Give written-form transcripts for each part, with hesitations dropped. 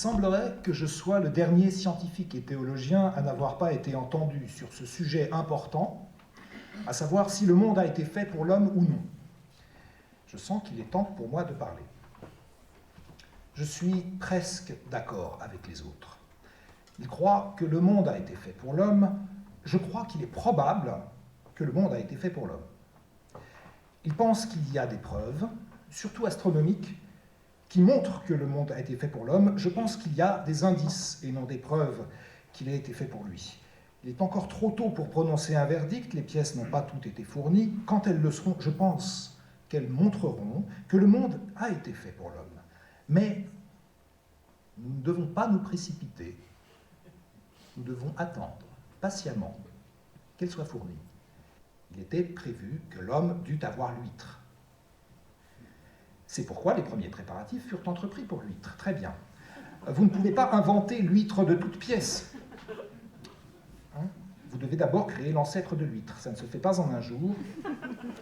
semblerait que je sois le dernier scientifique et théologien à n'avoir pas été entendu sur ce sujet important, à savoir si le monde a été fait pour l'homme ou non. Je sens qu'il est temps pour moi de parler. Je suis presque d'accord avec les autres. Ils croient que le monde a été fait pour l'homme. Je crois qu'il est probable que le monde a été fait pour l'homme. Ils pensent qu'il y a des preuves, surtout astronomiques, qui montrent que le monde a été fait pour l'homme. Je pense qu'il y a des indices et non des preuves qu'il a été fait pour lui. Il est encore trop tôt pour prononcer un verdict, les pièces n'ont pas toutes été fournies. Quand elles le seront, je pense qu'elles montreront que le monde a été fait pour l'homme. Mais nous ne devons pas nous précipiter, nous devons attendre patiemment qu'elles soient fournies. Il était prévu que l'homme dût avoir l'huître. C'est pourquoi les premiers préparatifs furent entrepris pour l'huître. Très bien. Vous ne pouvez pas inventer l'huître de toute pièce. Vous devez d'abord créer l'ancêtre de l'huître. Ça ne se fait pas en un jour.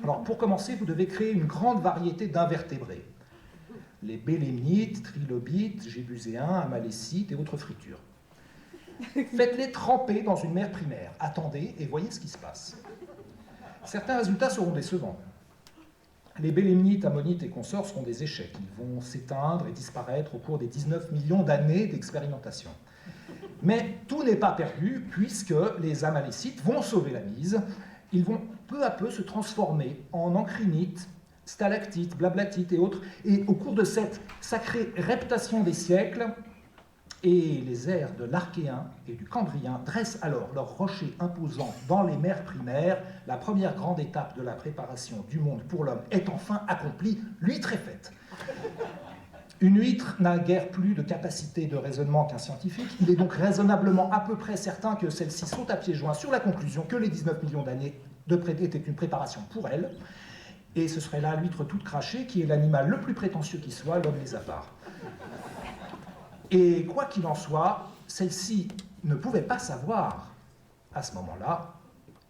Alors, pour commencer, vous devez créer une grande variété d'invertébrés. Les bélémnites, trilobites, gébuséens, amalécites et autres fritures. Faites-les tremper dans une mer primaire. Attendez et voyez ce qui se passe. Certains résultats seront décevants. Les bélémnites, ammonites et consorts seront des échecs. Ils vont s'éteindre et disparaître au cours des 19 millions d'années d'expérimentation. Mais tout n'est pas perdu, puisque les amalécites vont sauver la mise. Ils vont peu à peu se transformer en encrinites, stalactites, blablatites et autres. Et au cours de cette sacrée reptation des siècles, et les ères de l'Archéen et du Cambrien dressent alors leurs rochers imposants dans les mers primaires. La première grande étape de la préparation du monde pour l'homme est enfin accomplie. L'huître est faite. Une huître n'a guère plus de capacité de raisonnement qu'un scientifique. Il est donc raisonnablement à peu près certain que celle-ci saute à pieds joints sur la conclusion que les 19 millions d'années étaient une préparation pour elle. Et ce serait là l'huître toute crachée, qui est l'animal le plus prétentieux qui soit, l'homme les a part. Et quoi qu'il en soit, celle-ci ne pouvait pas savoir, à ce moment-là,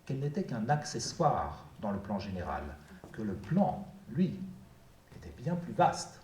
qu'elle n'était qu'un accessoire dans le plan général, que le plan, lui, était bien plus vaste.